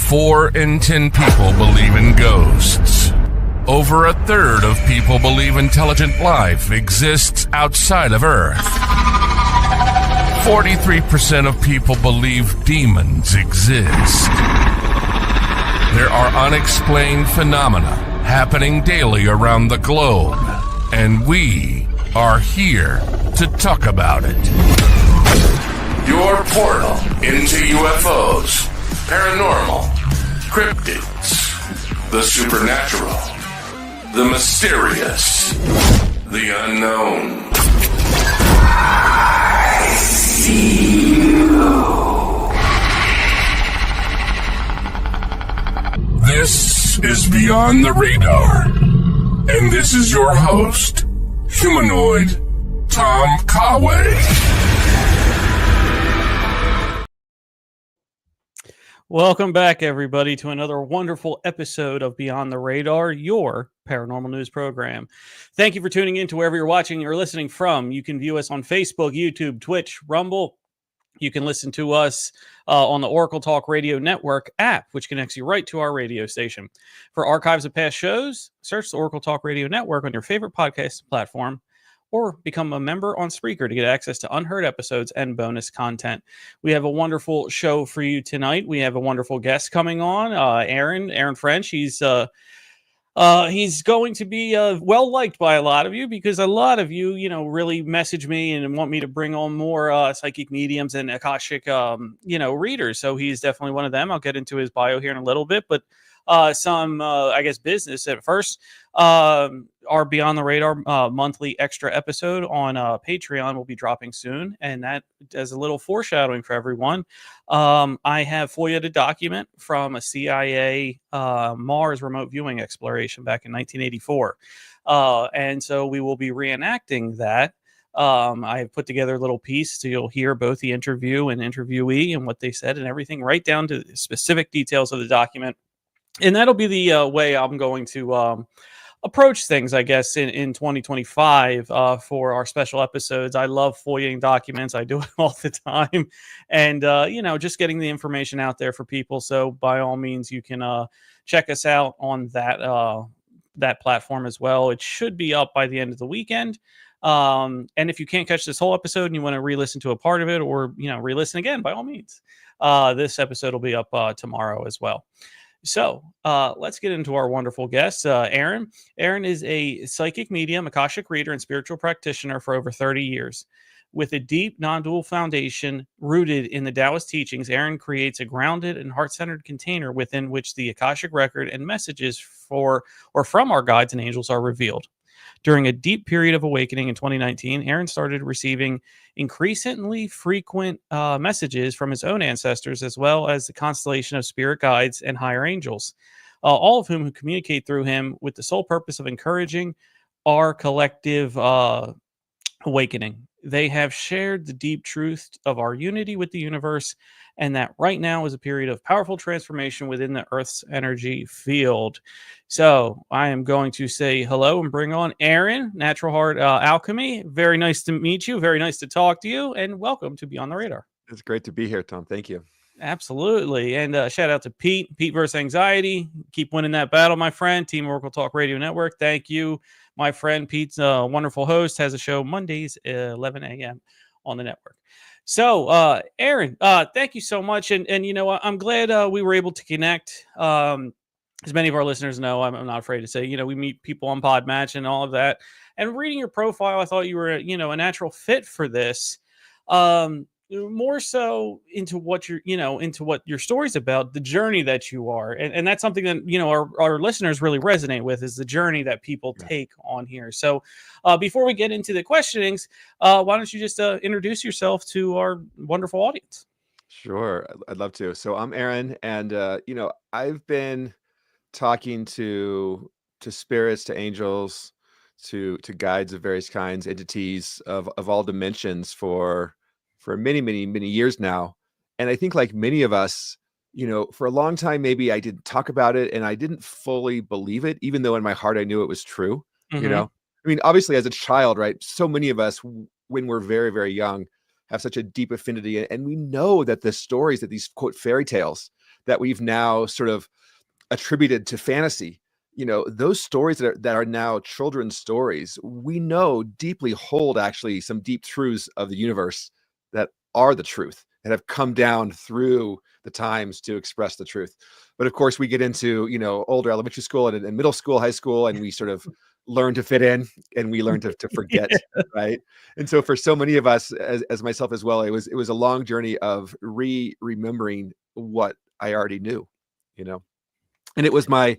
4 in 10 people believe in ghosts. Over a third of people believe intelligent life exists outside of Earth. 43% of people believe demons exist. There are unexplained phenomena happening daily around the globe, and we are here to talk about it. Your portal into UFOs, paranormal, cryptids, the supernatural, the mysterious, the unknown. I see you. This is Beyond the Radar, and this is your host, Humanoid Tom Conway. Welcome back, everybody, to another wonderful episode of Beyond the Radar, your paranormal news program. Thank you for tuning in to wherever you're watching or listening from. You can view us on Facebook, YouTube, Twitch, Rumble. You can listen to us on the Oracle Talk Radio Network app, which connects you right to our radio station. For archives of past shows, search the Oracle Talk Radio Network on your favorite podcast platform, or become a member on Spreaker to get access to unheard episodes and bonus content. We have a wonderful show for you tonight. We have a wonderful guest coming on, Aaron French. He's going to be well liked by a lot of you, because a lot of you, really message me and want me to bring on more psychic mediums and Akashic, readers. So he's definitely one of them. I'll get into his bio here in a little bit, but some business at first. Our Beyond the Radar monthly extra episode on Patreon will be dropping soon, and that as a little foreshadowing for everyone. I have FOIA'd a document from a CIA Mars remote viewing exploration back in 1984, and so we will be reenacting that. I have put together a little piece, so you'll hear both the interview and interviewee and what they said and everything, right down to the specific details of the document. And that'll be the way I'm going to approach things, I guess, in 2025 for our special episodes. I love FOIAing documents. I do it all the time. And, just getting the information out there for people. So by all means, you can check us out on that platform as well. It should be up by the end of the weekend. And if you can't catch this whole episode and you want to re-listen to a part of it, or, re-listen again, by all means, this episode will be up tomorrow as well. So let's get into our wonderful guest, Aaron. Aaron is a psychic medium, Akashic Reader, and spiritual practitioner for over 30 years. With a deep non-dual foundation rooted in the Taoist teachings, Aaron creates a grounded and heart-centered container within which the Akashic record and messages for or from our guides and angels are revealed. During a deep period of awakening in 2019, Aaron started receiving increasingly frequent messages from his own ancestors, as well as the constellation of spirit guides and higher angels, all of whom communicate through him with the sole purpose of encouraging our collective awakening. They have shared the deep truth of our unity with the universe, and that right now is a period of powerful transformation within the Earth's energy field. So I am going to say hello and bring on Aaron, Natural Heart Alchemy. Very nice to meet you. Very nice to talk to you, and welcome to Beyond the Radar. It's great to be here, Tom. Thank you. Absolutely. And shout out to Pete versus Anxiety. Keep winning that battle, my friend. Team Oracle Talk Radio Network. Thank you, my friend. Pete's a wonderful host, has a show Mondays at 11 a.m. on the network. So, Aaron, thank you so much. And I'm glad we were able to connect. As many of our listeners know, I'm not afraid to say, we meet people on Podmatch and all of that. And reading your profile, I thought you were, a natural fit for this. More so into what your story's about, the journey that you are. And that's something that, our listeners really resonate with, is the journey that people take on here. So before we get into the questionings, why don't you just introduce yourself to our wonderful audience? Sure. I'd love to. So I'm Aaron, and, I've been talking to spirits, to angels, to guides of various kinds, entities of all dimensions for many, many, many years now. And I think, like many of us, for a long time, maybe I didn't talk about it and I didn't fully believe it, even though in my heart I knew it was true. I mean, obviously as a child, right? So many of us, when we're very, very young, have such a deep affinity. And we know that the stories, that these quote fairy tales that we've now sort of attributed to fantasy. Those stories that are now children's stories, we know deeply hold actually some deep truths of the universe that are the truth and have come down through the times to express the truth. But of course, we get into, older elementary school and middle school, high school, and we sort of learn to fit in and we learn to forget, right? And so for so many of us, as myself as well, it was a long journey of remembering what I already knew, you know. And it was my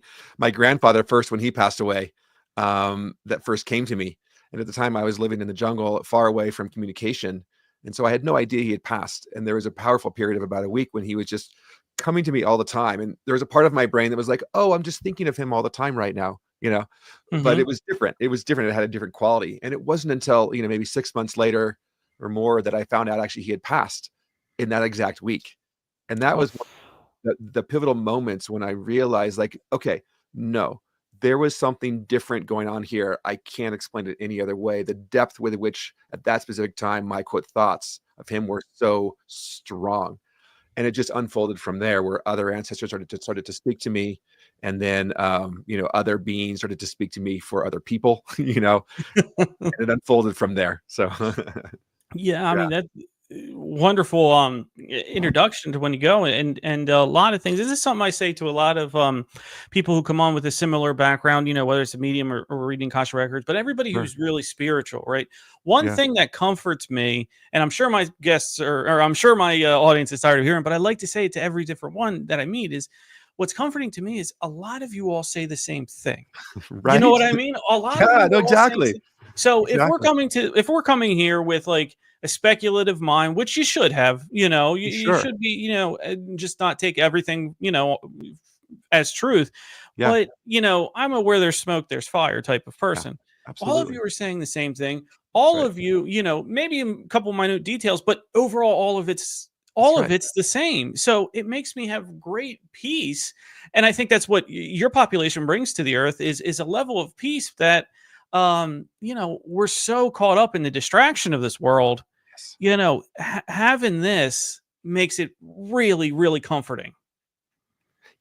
grandfather first, when he passed away, that first came to me. And at the time I was living in the jungle, far away from communication. And so I had no idea he had passed. And there was a powerful period of about a week when he was just coming to me all the time. And there was a part of my brain that was like, oh, I'm just thinking of him all the time right now, but Mm-hmm. it was different. It was different. It had a different quality. And it wasn't until, maybe 6 months later or more that I found out actually he had passed in that exact week. And that Oh, was the pivotal moments when I realized, like, okay, no, there was something different going on here. I can't explain it any other way. The depth with which at that specific time my quote thoughts of him were so strong. And it just unfolded from there, where other ancestors started to speak to me. And then other beings started to speak to me for other people, and it unfolded from there. So yeah. I yeah. mean, that wonderful introduction to when you go, and a lot of things. This is something I say to a lot of people who come on with a similar background, whether it's a medium or reading Akashic records, but everybody Sure. who's really spiritual, right? One Yeah. thing that comforts me, and I'm sure my guests or I'm sure my audience is tired of hearing, but I like to say it to every different one that I meet, is what's comforting to me is a lot of you all say the same thing. You know Right. what I mean? A lot of Yeah, you no, are all saying exactly. so. Exactly. If we're coming here with like a speculative mind, which you should have, you Sure. should be, just not take everything, as truth. Yeah. But I'm a where there's smoke, there's fire type of Yeah. person. All of Absolutely. you are saying the same thing. That's All right. of you, maybe a couple minute details, but overall, That's all of right. it's the same. So it makes me have great peace, and I think that's what your population brings to the earth is a level of peace that we're so caught up in the distraction of this world. Yes. Having this makes it really, really comforting.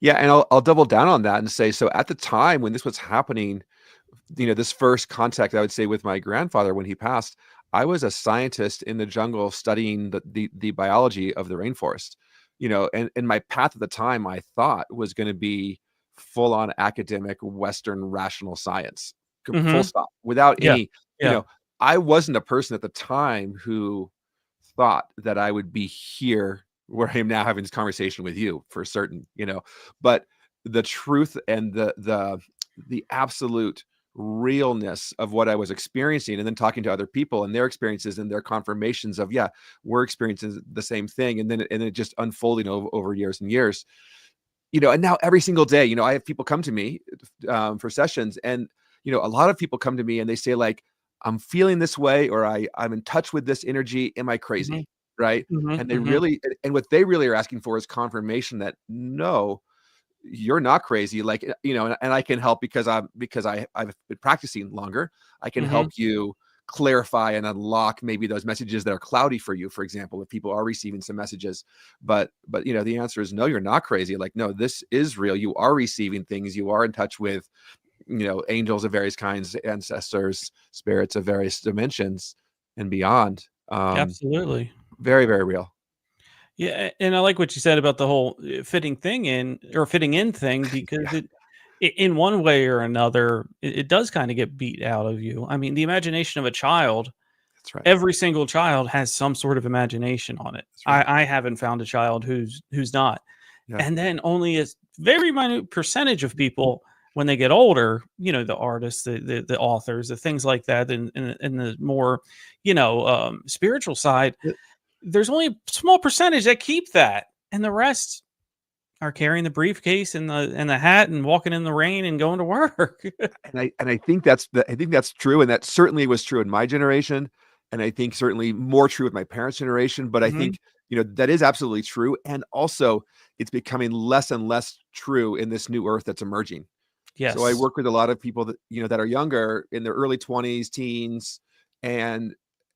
Yeah, and I'll double down on that and say, so at the time when this was happening, this first contact, I would say, with my grandfather when he passed, I was a scientist in the jungle studying the biology of the rainforest. And my path at the time, I thought, was going to be full on academic Western rational science, full Hmm. stop, without Yeah. any, you Yeah. know, I wasn't a person at the time who thought that I would be here where I am now having this conversation with you, for certain. But the truth and the absolute realness of what I was experiencing, and then talking to other people and their experiences and their confirmations of, yeah, we're experiencing the same thing. And then it just unfolding over years and years. And now every single day, I have people come to me for sessions, and a lot of people come to me and they say, like, I'm feeling this way, or I'm in touch with this energy. Am I Hmm. crazy? Right. Hmm. And Hmm. and what they really are asking for is confirmation that, no, you're not crazy. Like, and I can help because I've been practicing longer. I can Hmm. help you clarify and unlock maybe those messages that are cloudy for you, for example, if people are receiving some messages. But the answer is no, you're not crazy. Like, no, this is real. You are receiving things. You are in touch with, angels of various kinds, ancestors, spirits of various dimensions and beyond. Absolutely. Very, very real. Yeah, and I like what you said about the whole fitting thing in or fitting in thing, because Yeah, in one way or another, it does kind of get beat out of you. I mean, the imagination of a child, that's right. every single child has some sort of imagination on it. That's right. I haven't found a child who's not. Yeah. And then only a very minute percentage of people, when they get older, the artists, the authors, the things like that, and the more, spiritual side, there's only a small percentage that keep that, and the rest are carrying the briefcase and the hat and walking in the rain and going to work. And I think that's true, and that certainly was true in my generation, and I think certainly more true with my parents' generation. But I Mhm. think that is absolutely true, and also it's becoming less and less true in this new earth that's emerging. So I Yes. work with a lot of people that are younger, in their early 20s, teens, and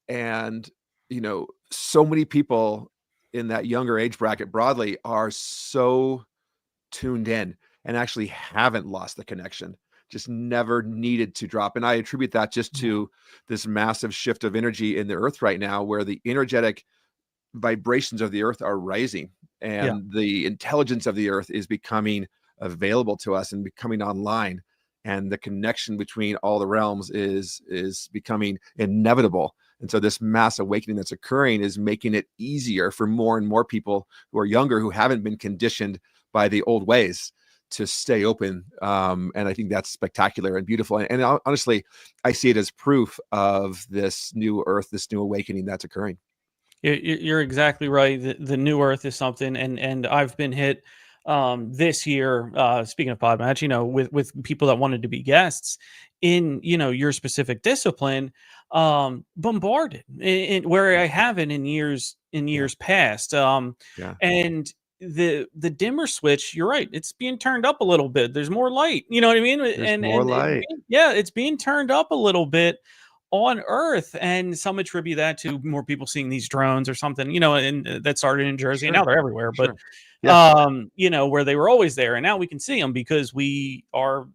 and so many people in that younger age bracket broadly are so tuned in and actually haven't lost the connection, just never needed to drop. And I attribute that just to this massive shift of energy in the earth right now, where the energetic vibrations of the earth are rising Yeah. and the intelligence of the earth is becoming available to us and becoming online, and the connection between all the realms is becoming inevitable. And so this mass awakening that's occurring is making it easier for more and more people who are younger, who haven't been conditioned by the old ways, to stay open. And I think that's spectacular and beautiful. And honestly, I see it as proof of this new earth, this new awakening that's occurring. You're exactly right. The new earth is something, and I've been hit this year. Speaking of Podmatch, with people that wanted to be guests in your specific discipline, bombarded where I haven't in years past. Yeah. And the dimmer switch, you're right, it's being turned up a little bit. There's more light. You know what I mean? There's And more light. it's being turned up a little bit on Earth, and some attribute that to more people seeing these drones or something, and that started in Jersey, and now they're everywhere. But Sure. Yeah. where they were always there, and now we can see them because we are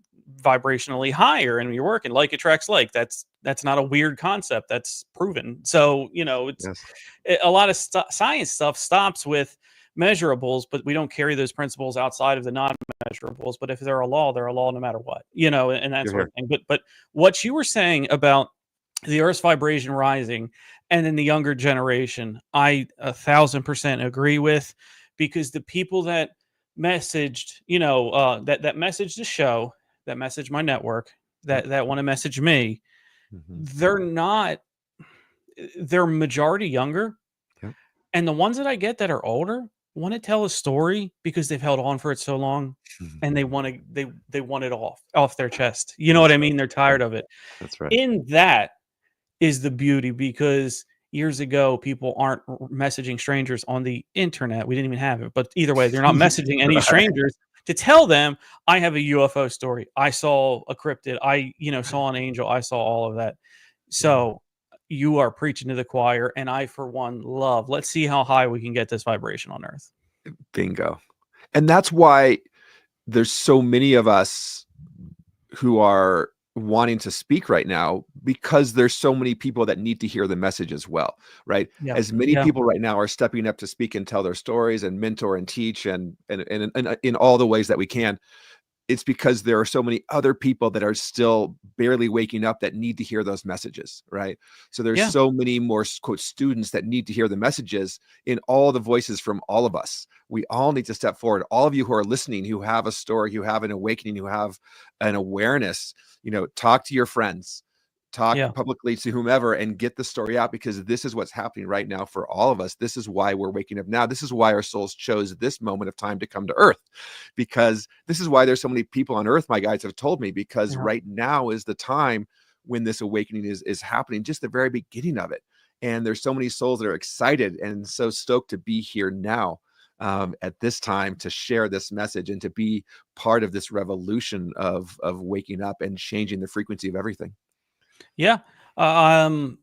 vibrationally higher, and we're working like attracts like. That's not a weird concept. That's proven. So it's Yes. a lot of science stuff stops with measurables, but we don't carry those principles outside of the non-measurables. But if they're a law, they're a law no matter what, and that sort of thing. But what you were saying about the Earth's vibration rising, and then the younger generation, I 1,000% agree with, because the people that messaged, that messaged the show, that message my network, that want to message me, Mhm. they're majority younger, Yeah. and the ones that I get that are older want to tell a story because they've held on for it so long, and they want to they want it off their chest. You know what That's I right. mean? They're tired of it. That's right. In that is the beauty, because years ago people aren't messaging strangers on the internet. We didn't even have it, but either way, they're not messaging any Right. strangers to tell them, I have a UFO story, I saw a cryptid, I saw an angel, I saw all of that. Yeah. So you are preaching to the choir, and I, for one, love, let's see how high we can get this vibration on Earth. Bingo. And that's why there's so many of us who are wanting to speak right now, because there's so many people that need to hear the message as well, right? Yeah. As many Yeah. people right now are stepping up to speak and tell their stories and mentor and teach and in all the ways that we can. It's because there are so many other people that are still barely waking up that need to hear those messages, right? So there's Yeah. so many more quote students that need to hear the messages in all the voices from all of us. We all need to step forward. All of you who are listening, who have a story, who have an awakening, who have an awareness, talk to your friends, talk Yeah. publicly to whomever, and get the story out, because this is what's happening right now for all of us. This is why we're waking up now. This is why our souls chose this moment of time to come to Earth, because this is why there's so many people on Earth, my guides have told me, because Yeah. right now is the time when this awakening is happening, just the very beginning of it. And there's so many souls that are excited and so stoked to be here now, at this time, to share this message and to be part of this revolution of waking up and changing the frequency of everything. Yeah. Um,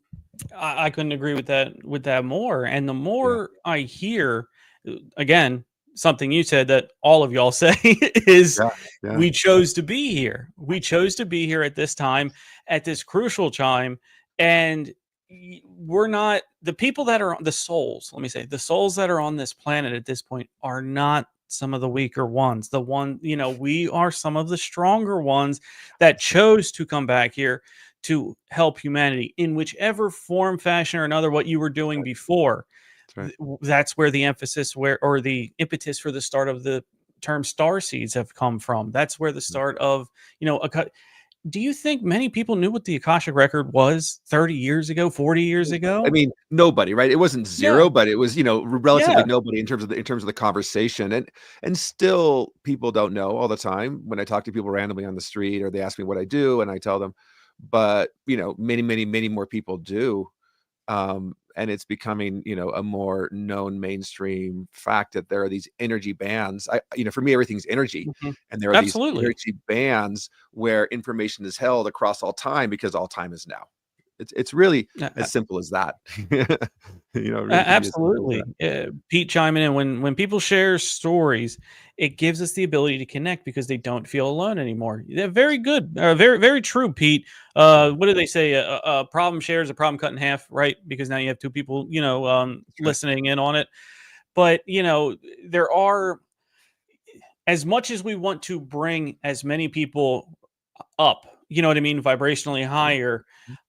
I couldn't agree with that more. And the Yeah. more I hear, again, something you said that all of y'all say is, Yeah. Yeah. we chose to be here. We chose to be here at this time, at this crucial time. And we're not the people that are the souls. Let me say, the souls that are on this planet at this point are not some of the weaker ones. We are some of the stronger ones that chose to come back here to help humanity in whichever form, fashion, or another. What you were doing before, That's right. that's where the emphasis, or the impetus for the start of the term star seeds have come from. That's where the start of, do you think many people knew what the Akashic record was 30 years ago, 40 years I ago? mean, nobody, right? It wasn't Yeah. zero, but it was, relatively Yeah. nobody in terms of the conversation. And still people don't know all the time when I talk to people randomly on the street, or they ask me what I do and I tell them. But, many, many, many more people do. And it's becoming, a more known mainstream fact that there are these energy bands. For me, everything's energy. Mhm. And there are these Absolutely. energy bands where information is held across all time, because all time is now. It's really Uh, as simple as that. You know, it really can be as simple as Absolutely. that. Pete chiming in, when people share stories, it gives us the ability to connect because they don't feel alone anymore. They're very good. Very, very true, Pete. Yeah, What do they say? A problem shared is a problem cut in half, right? Because now you have two people, that's right. listening in on it. But, there are, as much as we want to bring as many people up, you know what I mean, vibrationally Mhm, higher,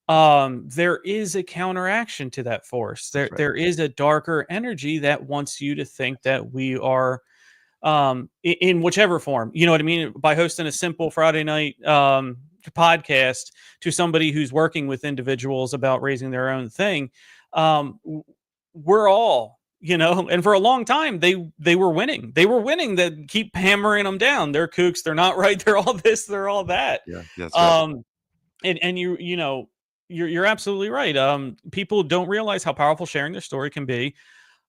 mhm. there is a counteraction to that force. That's there right. there is a darker energy that wants you to think that we are, in whichever form, you know what I mean, by hosting a simple Friday night podcast to somebody who's working with individuals about raising their own thing. We're all, and for a long time they were winning. They were winning. That keep hammering them down. They're kooks, they're not right, they're all this, they're all that. Yeah, that's right. um and you're absolutely right. People don't realize how powerful sharing their story can be.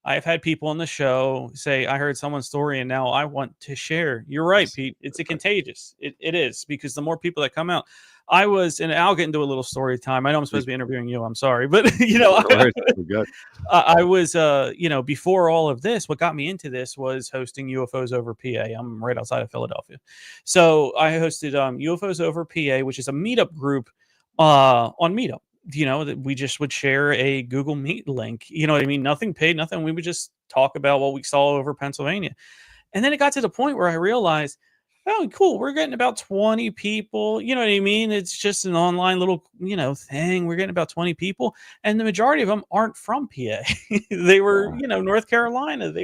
I've had people on the show say, I heard someone's story and now I want to share. You're right, Yes, Pete. It's a that's right. contagious. It is, because the more people that come out. And I'll get into a little story time. I know I'm supposed Please to be do. interviewing you. I'm sorry, but No, no worries. We're good. I was, before all of this, what got me into this was hosting UFOs over PA. I'm right outside of Philadelphia. So I hosted UFOs over PA, which is a meetup group on Meetup. That we just would share a Google Meet link. You know what I mean? Nothing paid, nothing. We would just talk about what we saw over Pennsylvania. And then it got to the point where I realized, oh, cool, we're getting about 20 people. You know what I mean? It's just an online little, thing. We're getting about 20 people. And the majority of them aren't from PA. They were, Yeah, North Carolina.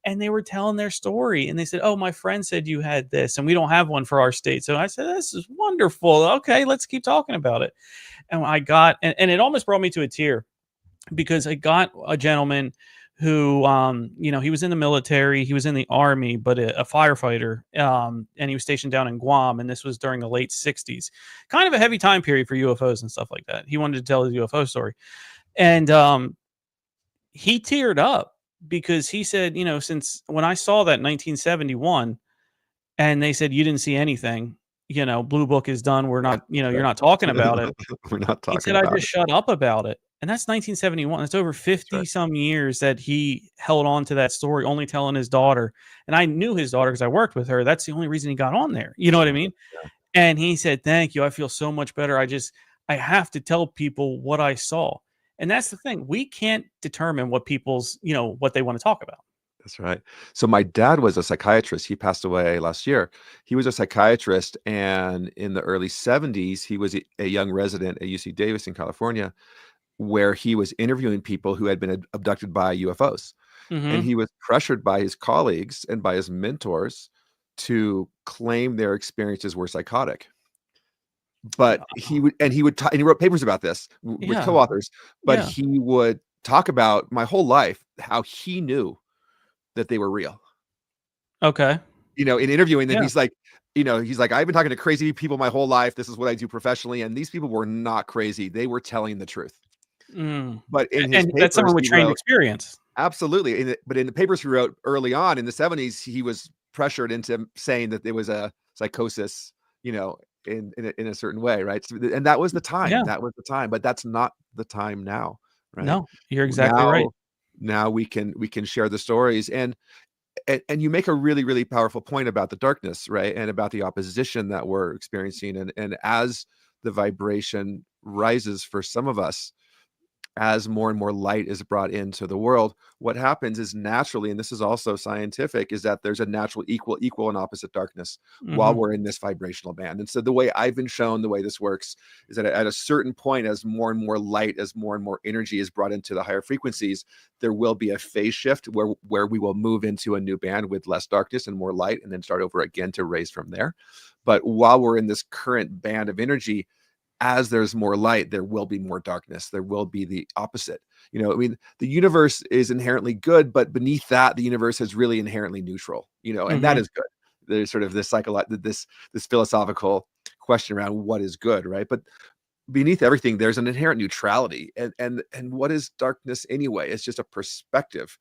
And they were telling their story. And they said, oh, my friend said you had this, and we don't have one for our state. So I said, this is wonderful. Okay, let's keep talking about it. And and it almost brought me to a tear, because I got a gentleman who, he was in the military, he was in the army, but a firefighter, and he was stationed down in Guam, and this was during the late '60s, kind of a heavy time period for UFOs and stuff like that. He wanted to tell his UFO story, and he teared up because he said, since when I saw that in 1971, and they said you didn't see anything, Blue Book is done. We're right, not, you're right. not talking about it. We're not He talking said, "I about just it. shut up about it." And that's 1971. That's over That's 50 right. some years that he held on to that story, only telling his daughter. And I knew his daughter because I worked with her. That's the only reason he got on there. You know what I Yeah, mean? yeah. And he said, "Thank you. I feel so much better. I have to tell people what I saw." And that's the thing. We can't determine what people's, what they want to talk about. That's right. So my dad was a psychiatrist. He passed away last year. He was a psychiatrist, and in the early 70s, he was a young resident at UC Davis in California, where he was interviewing people who had been abducted by UFOs. And Mhm. he was pressured by his colleagues and by his mentors to claim their experiences were psychotic. But he wrote papers about this with Yeah. co-authors, but Yeah. he would talk about my whole life how he knew that they were real. Okay. In interviewing them, Yeah. he's like, I've been talking to crazy people my whole life. This is what I do professionally. And these people were not crazy. They were telling the truth. Mm. But in his And that's papers, someone with he trained wrote, experience. absolutely. But in the papers he wrote early on in the 70s, he was pressured into saying that there was a psychosis, you know, in a certain way, right? So, and that was the time. Yeah. That was the time. But that's not the time now, right? No, you're exactly right. Now we can share the stories, and you make a really, really powerful point about the darkness, right? And about the opposition that we're experiencing. And as the vibration rises for some of us, as more and more light is brought into the world, what happens is naturally, and this is also scientific, is that there's a natural equal and opposite darkness while Mhm. we're in this vibrational band. And so the way I've been shown, the way this works, is that at a certain point, as more and more light, as more and more energy is brought into the higher frequencies, there will be a phase shift where we will move into a new band with less darkness and more light, and then start over again to raise from there. But while we're in this current band of energy, as there's more light, there will be more darkness. There will be the opposite. I mean, the universe is inherently good, but beneath that, the universe is really inherently neutral, and that Mhm. is good. There's sort of this philosophical question around what is good, right? But beneath everything, there's an inherent neutrality. And what is darkness anyway? It's just a perspective.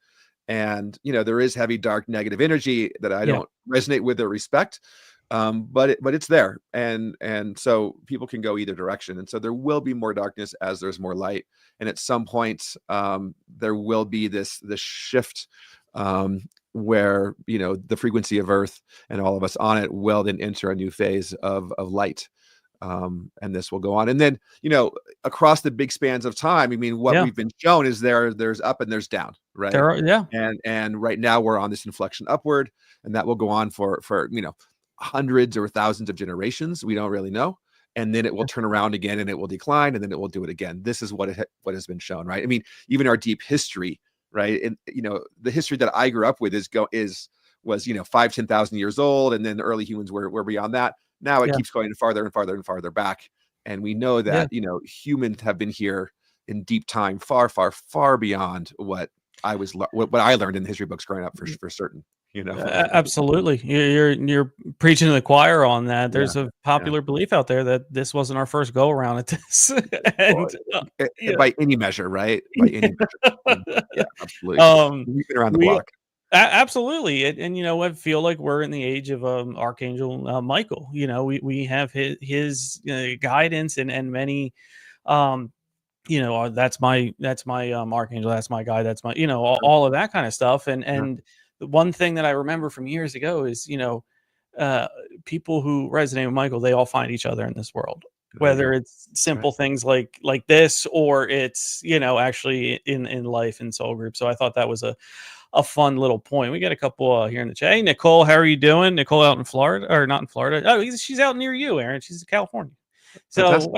And there is heavy, dark, negative energy that I Yeah. don't resonate with or respect. but it's there, and so people can go either direction, and so there will be more darkness as there's more light, and at some point there will be this shift, where the frequency of Earth and all of us on it will then enter a new phase of light. And this will go on, and then across the big spans of time, I mean, what Yeah. we've been shown is there's up and there's down, right? There are, yeah. And right now we're on this inflection upward, and that will go on for hundreds or thousands of generations. We don't really know, and then it will turn around again, and it will decline, and then it will do it again. This is what has been shown, right? I mean, even our deep history, right? And the history that I grew up with was 5,000-10,000 years old, and then the early humans were beyond that. Now it Yeah. keeps going farther and farther and farther back, and we know that humans have been here in deep time, far, far, far beyond what I learned in the history books growing up, for certain. Absolutely. You're preaching to the choir on that. There's a popular yeah. belief out there that this wasn't our first go around at this. And yeah. By any measure, right? By any measure. Yeah, absolutely. We've been around the we block. absolutely. And I feel like we're in the age of Archangel Michael. We have his guidance and many that's my archangel, that's my guy, that's my all of that kind of stuff. And the one thing that I remember from years ago is people who resonate with Michael, they all find each other in this world, whether it's simple things like this, or it's actually in life and soul group. So I thought that was a fun little point. We got a couple here in the chat. Hey, Nicole, how are you doing? Nicole out in Florida, or not in Florida? Oh, she's out near you, Aaron. She's in California. So Fantastic.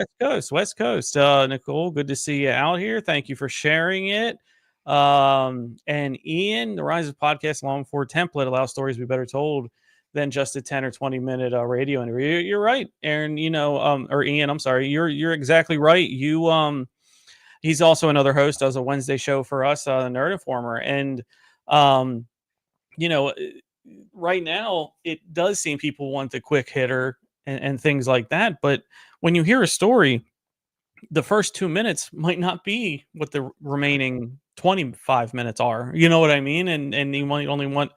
West Coast. Nicole, good to see you out here. Thank you for sharing it. And Ian, the Rise of Podcast long form template allows stories to be better told than just a 10 or 20 minute radio interview. You're right, Aaron. Or Ian, I'm sorry. You're exactly right. He's also another host, does a Wednesday show for us, the Nerd Informer, and right now it does seem people want the quick hitter and things like that, but when you hear a story, the first 2 minutes might not be what the remaining 25 minutes are. You know what I mean? And you might only want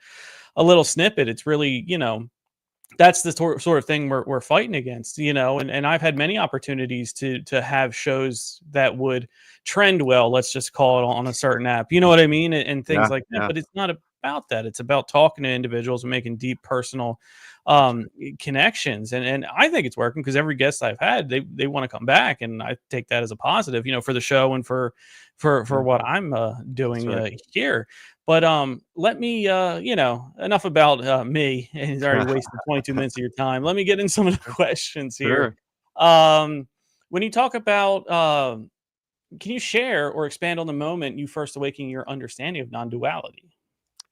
a little snippet. It's really, that's the sort of thing we're fighting against, and I've had many opportunities to have shows that would trend well, let's just call it, on a certain app, you know what I mean? And things like that. But it's not about that. It's about talking to individuals and making deep personal connections. And I think it's working, because every guest I've had, they want to come back, and I take that as a positive, for the show and for what I'm doing here. But let me, enough about me. And he's already wasted 22 minutes of your time. Let me get in some of the questions here. Sure. When you talk about, can you share or expand on the moment you first awakened your understanding of non-duality?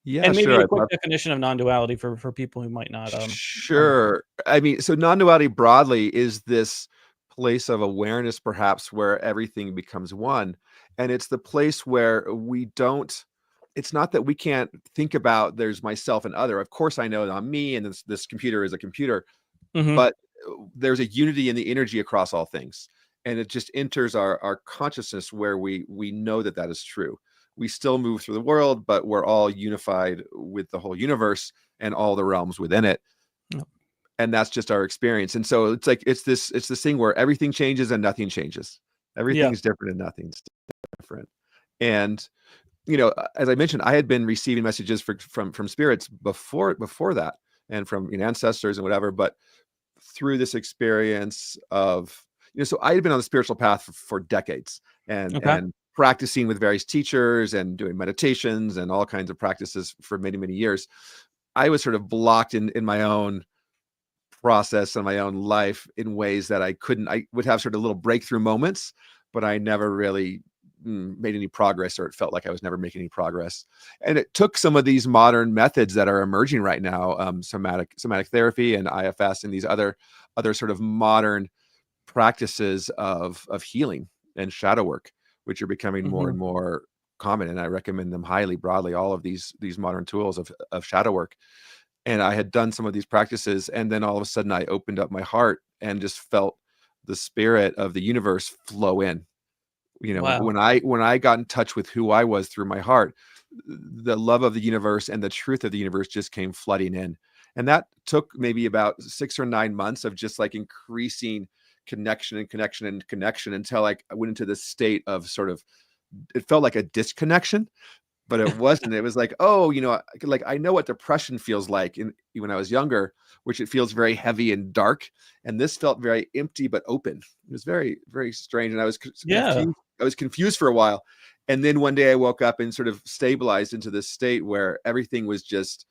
Yeah, and maybe sure. a quick definition of non-duality for people who might not. Sure. I mean, so non-duality broadly is this place of awareness, perhaps, where everything becomes one. And it's the place where it's not that we can't think about there's myself and other. Of course, I know that I'm me, and this computer is a computer, but there's a unity in the energy across all things. And it just enters our consciousness, where we know that is true. We still move through the world, but we're all unified with the whole universe and all the realms within it. Yep. And that's just our experience. And so it's this thing where everything changes and nothing changes. Everything's different and nothing's different. And, as I mentioned, I had been receiving messages from spirits before that, and from ancestors and whatever, but through this experience of, so I had been on the spiritual path for decades, and practicing with various teachers and doing meditations and all kinds of practices for many, many years. I was sort of blocked in my own process and my own life in ways that I would have sort of little breakthrough moments, but I never really made any progress, or it felt like I was never making any progress. And it took some of these modern methods that are emerging right now, somatic therapy and IFS, and these other sort of modern practices of healing and shadow work, which are becoming more and more common. And I recommend them highly, broadly, all of these modern tools of shadow work. And I had done some of these practices, and then all of a sudden I opened up my heart and just felt the spirit of the universe flow in. Wow. when I got in touch with who I was through my heart, the love of the universe and the truth of the universe just came flooding in. And that took maybe about 6 or 9 months of just like increasing connection and connection and connection until like I went into this state of sort of, it felt like a disconnection, but it wasn't. It was like, oh, like I know what depression feels like when I was younger, which it feels very heavy and dark. And this felt very empty, but open. It was very, very strange. And I was Yeah. confused. I was confused for a while. And then one day I woke up and sort of stabilized into this state where everything was just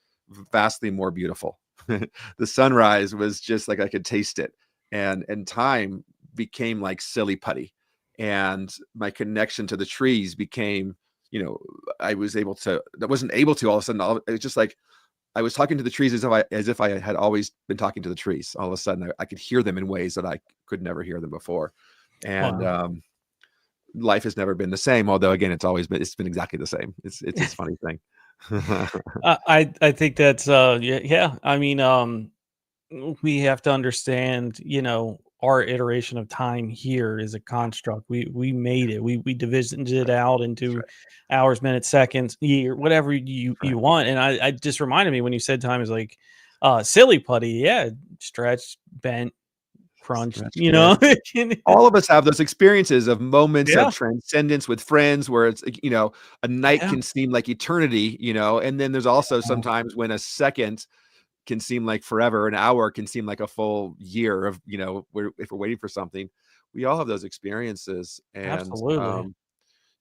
vastly more beautiful. The sunrise was just like I could taste it. And time became like silly putty. And my connection to the trees became, I wasn't able to all of a sudden, it was just like, I was talking to the trees as if I had always been talking to the trees. All of a sudden I could hear them in ways that I could never hear them before. And, Wow. Life has never been the same. Although again, it's been exactly the same. It's this funny thing. I think that's yeah. I mean, we have to understand, our iteration of time here is a construct. We made it. We divisioned it out That's into right. hours, minutes, seconds, year, whatever Right. you want. And I just reminded me when you said time is like silly putty. Yeah, stretched, bent, crunched. Stretched, bent. All of us have those experiences of moments of Yeah, transcendence with friends where it's, a night yeah, can seem like eternity, and then there's also sometimes when a second can seem like forever, an hour can seem like a full year of, if we're waiting for something. We all have those experiences. And, absolutely.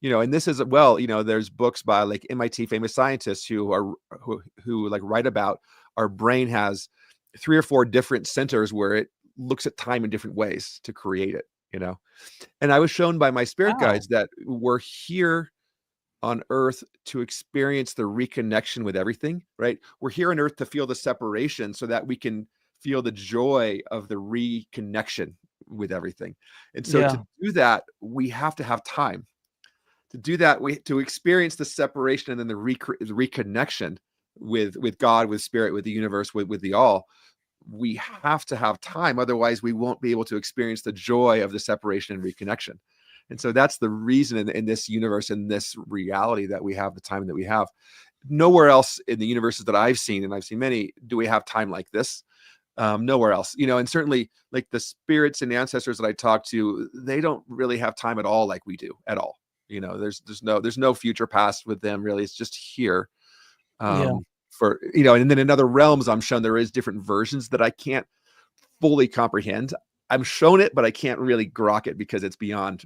and this is, well, there's books by like MIT famous scientists who like write about our brain has 3 or 4 different centers where it looks at time in different ways to create it. And I was shown by my spirit Wow. guides that we're here on earth to experience the reconnection with everything, right? We're here on earth to feel the separation so that we can feel the joy of the reconnection with everything. And so to Yeah. do that, we have to have time. To do that, to experience the separation and then the reconnection with God, with spirit, with the universe, with the all. We have to have time. Otherwise, we won't be able to experience the joy of the separation and reconnection. And so that's the reason in this universe, in this reality, that we have the time that we have. Nowhere else in the universes that I've seen, and I've seen many, do we have time like this. Nowhere else, and certainly like the spirits and the ancestors that I talk to, they don't really have time at all like we do at all. There's no future past with them really. It's just here. Yeah. For and then in other realms, I'm shown there is different versions that I can't fully comprehend. I'm shown it, but I can't really grok it because it's beyond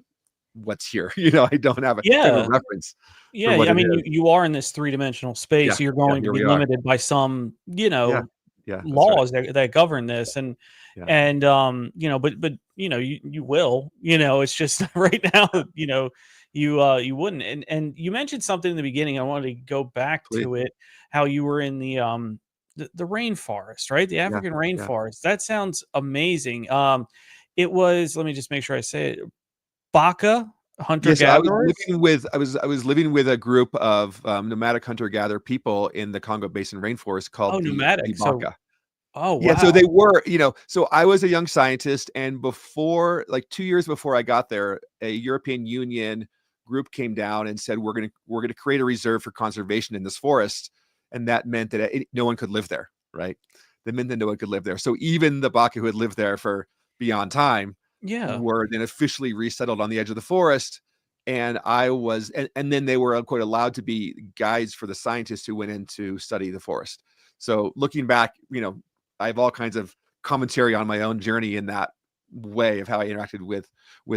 what's here. I don't have a frame of Yeah. reference for Yeah, what I it mean, is. you are in this three-dimensional space, Yeah, so you're yeah, going to here be we are. limited by some, Yeah, yeah, that's right. laws that govern this, and Yeah, and but you will, it's just right now, yeah, you wouldn't, and you mentioned something in the beginning. I wanted to go back please. to it, how you were in the rainforest, right? The Yeah, African yeah. rainforest. That sounds amazing. It was. Let me just make sure I say it. Baka hunter Yes, I was gatherers. living with I was living with a group of nomadic hunter gatherer people in the Congo Basin rainforest Oh, called the pneumatic. So, Baka. oh Yeah, so they wow. were, so I was a young scientist, and before, like 2 years before I got there, a European Union group came down and said, we're gonna create a reserve for conservation in this forest, and that meant that no one could live there, right? That meant that no one could live there. So even the Baka who had lived there for beyond time Yeah. were then officially resettled on the edge of the forest. And and then they were quite allowed to be guides for the scientists who went in to study the forest. So looking back, I have all kinds of commentary on my own journey in that way of how I interacted with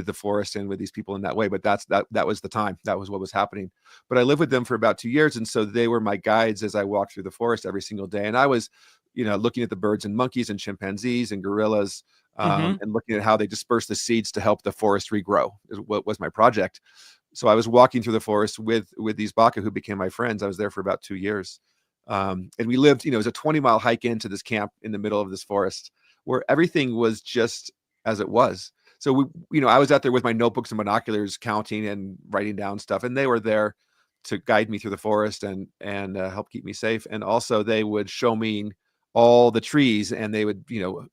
the forest and with these people in that way. But that was the time. That was what was happening. But I lived with them for about 2 years, and so they were my guides as I walked through the forest every single day. And I was, looking at the birds and monkeys and chimpanzees and gorillas, Mhm. and looking at how they disperse the seeds to help the forest regrow. Is what was my project. So I was walking through the forest with these Baka who became my friends. I was there for about 2 years. And we lived, it was a 20-mile hike into this camp in the middle of this forest where everything was just as it was. So I was out there with my notebooks and binoculars counting and writing down stuff, and they were there to guide me through the forest and help keep me safe. And also they would show me all the trees, and they would,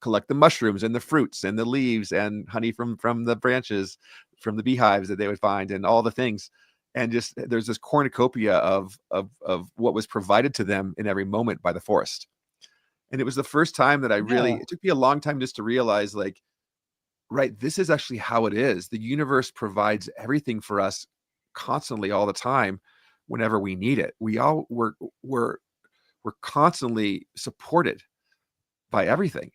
collect the mushrooms and the fruits and the leaves and honey from the branches, from the beehives that they would find, and all the things. And just there's this cornucopia of what was provided to them in every moment by the forest. And it was the first time that I really, Yeah. it took me a long time just to realize, like, right, this is actually how it is. The universe provides everything for us constantly all the time whenever we need it. We're constantly supported by everything,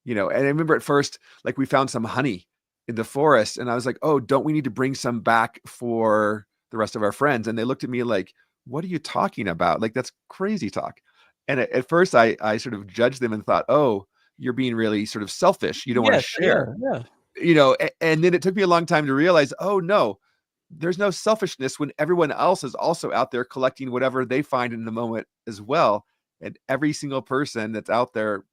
and I remember at first, like, we found some honey in the forest, and I was like, oh, don't we need to bring some back for the rest of our friends? And they looked at me like, what are you talking about? Like, that's crazy talk. And at first I sort of judged them and thought, oh, you're being really sort of selfish, you don't want to Yes. Yeah. share, Yeah. and then it took me a long time to realize, oh no, there's no selfishness when everyone else is also out there collecting whatever they find in the moment as well. And every single person that's out there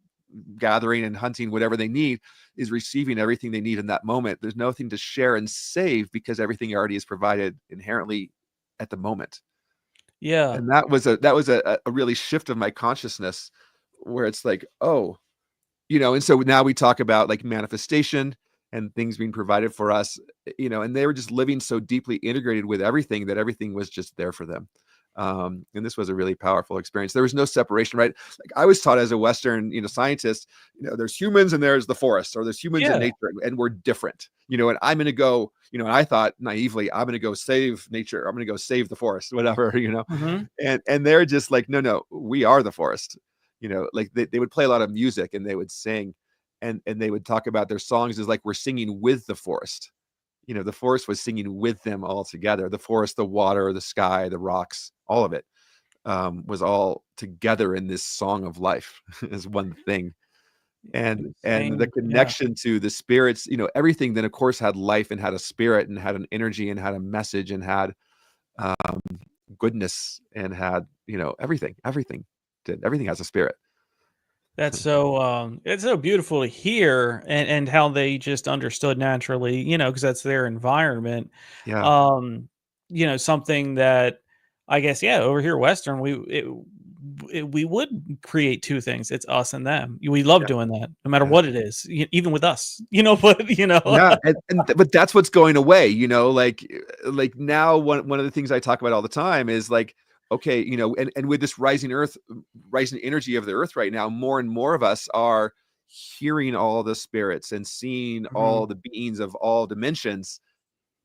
gathering and hunting whatever they need is receiving everything they need in that moment. There's nothing to share and save because everything already is provided inherently at the moment. Yeah. And that was a really shift of my consciousness, where it's like, oh, and so now we talk about, like, manifestation and things being provided for us, and they were just living so deeply integrated with everything that everything was just there for them. And this was a really powerful experience. There was no separation, right? Like, I was taught as a Western, scientist, there's humans and there's the forest, or there's humans and Yeah. nature, and we're different, and I'm going to go, and I thought naively, I'm going to go save nature. I'm going to go save the forest, whatever, Hmm. and they're just like, no, no, we are the forest. Like, they would play a lot of music and they would sing, and they would talk about their songs as like, we're singing with the forest. The forest was singing with them all together. The forest, the water, the sky, the rocks, all of it, was all together in this song of life as one thing. And the Saying, yeah. connection to the spirits, everything then of course had life and had a spirit and had an energy and had a message and had, um, goodness, and had, everything did. Everything has a spirit. That's so it's so beautiful to hear, and how they just understood naturally, because that's their environment. Yeah. Um, something that I guess, yeah, over here Western, we would create two things. It's us and them. We love Yeah. doing that, no matter Yeah. what it is, even with us, but Yeah, but that's what's going away, like now one of the things I talk about all the time is like, okay, and with this rising energy of the earth right now, more and more of us are hearing all the spirits and seeing all Mhm. the beings of all dimensions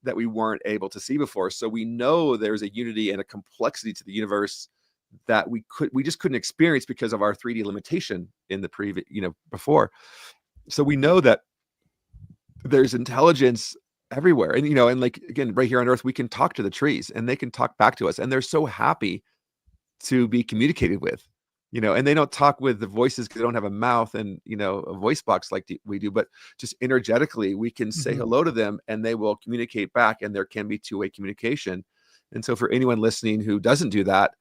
that we weren't able to see before. So we know there's a unity and a complexity to the universe that we just couldn't experience because of our 3D limitation in the previous, before. So we know that there's intelligence everywhere, and like, again, right here on earth, we can talk to the trees and they can talk back to us, and they're so happy to be communicated with, and they don't talk with the voices because they don't have a mouth and, a voice box like we do, but just energetically we can say Mhm. hello to them and they will communicate back, and there can be two-way communication. And so for anyone listening who doesn't do that,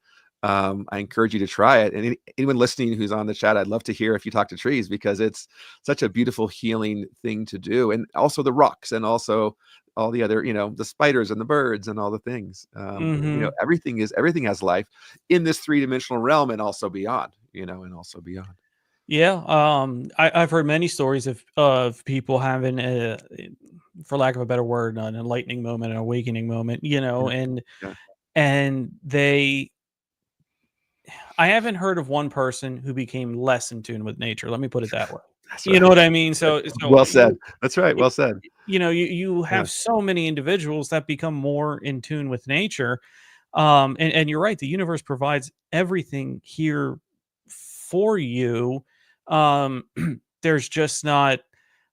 I encourage you to try it. And anyone listening who's on the chat, I'd love to hear if you talk to trees, because it's such a beautiful healing thing to do. And also the rocks, and also all the other, the spiders and the birds and all the things. Mhm. Everything has life in this three-dimensional realm, and also beyond, and also beyond. Yeah, I've heard many stories of people having for lack of a better word, an enlightening moment, an awakening moment, Yeah. and Yeah. they I haven't heard of one person who became less in tune with nature. Let me put it that way. That's You know right. what I mean? So Well said. That's right. y- Well said. you Yeah. have so many individuals that become more in tune with nature. And you're right, the universe provides everything here for you. Um, there's just not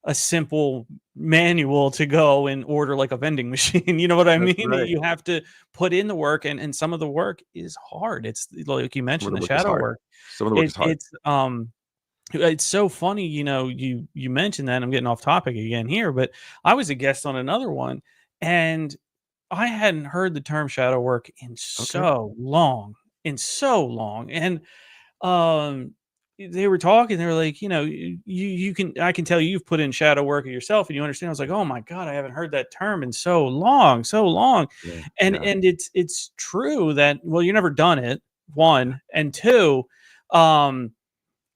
a simple manual to go and order like a vending machine. You know what I That's mean? right. You have to put in the work, and some of the work is hard. It's like you Some of mentioned, the the work is shadow hard. work. Some of the work It is hard. it's so funny, you mentioned that. I'm getting off topic again here, but I was a guest on another one, and I hadn't heard the term shadow work Okay. in so long, and um, they were talking. They were like, you can I can tell you've put in shadow work yourself, and you understand. I was like, oh my god, I haven't heard that term in so long, so long, Yeah. and Yeah. it's true that, well, you never done it, one, and two, um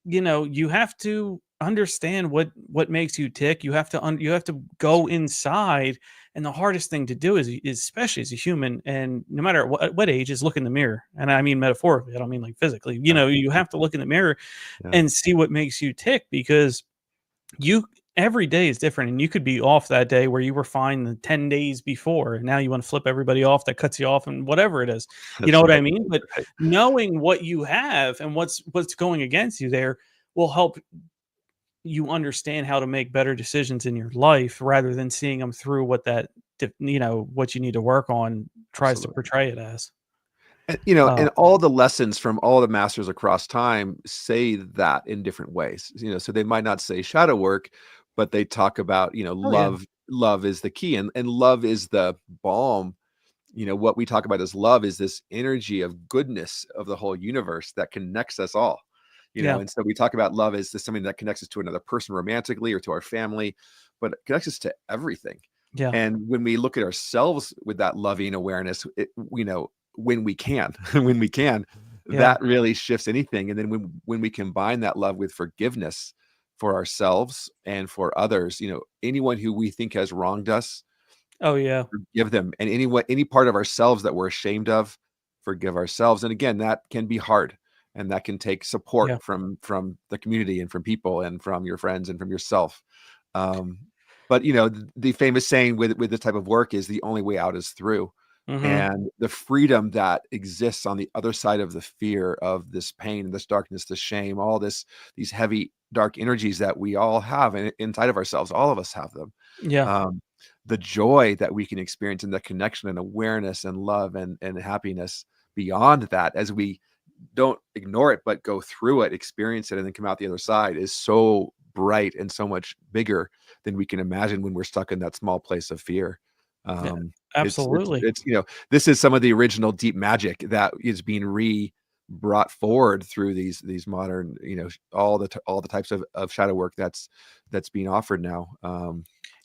you have to understand what makes you tick. You have to go inside And the hardest thing to do is especially as a human, and no matter what age, is look in the mirror. And I mean metaphorically, I don't mean like physically. You have to look in the mirror Yeah. and see what makes you tick, because you every day is different, and you could be off that day where you were fine the 10 days before, and now you want to flip everybody off that cuts you off, and whatever it is. You That's know what I right. mean? But Right. knowing what you have and what's going against you there will help you understand how to make better decisions in your life, rather than seeing them through what what you need to work on tries to Absolutely. portray it as. And, Uh, and all the lessons from all the masters across time say that in different ways. So they might not say shadow work, but they talk about, oh yeah, love. Love is the key, and love is the balm. What we talk about as love is this energy of goodness of the whole universe that connects us all. yeah, And so we talk about love as this something that connects us to another person romantically or to our family, but it connects us to everything. yeah, And when we look at ourselves with that loving awareness, when we can, when we can, yeah. that really shifts anything. And then when we combine that love with forgiveness for ourselves and for others, anyone who we think has wronged us, Oh yeah, forgive them. And any part of ourselves that we're ashamed of, forgive ourselves. And again, that can be hard, and that can take support yeah, from the community and from people and from your friends and from yourself. Um, but the famous saying with this type of work is the only way out is through. hmm, And the freedom that exists on the other side of the fear of this pain, this darkness, this shame, all these heavy dark energies that we all have inside of ourselves, all of us have them. yeah, um, the joy that we can experience in the connection and awareness and love and happiness beyond that, as we don't ignore it but go through it, experience it, and then come out the other side, is so bright and so much bigger than we can imagine when we're stuck in that small place of fear. yeah, um absolutely. it's this is some of the original deep magic that is being brought forward through these modern, all the types of shadow work that's being offered now.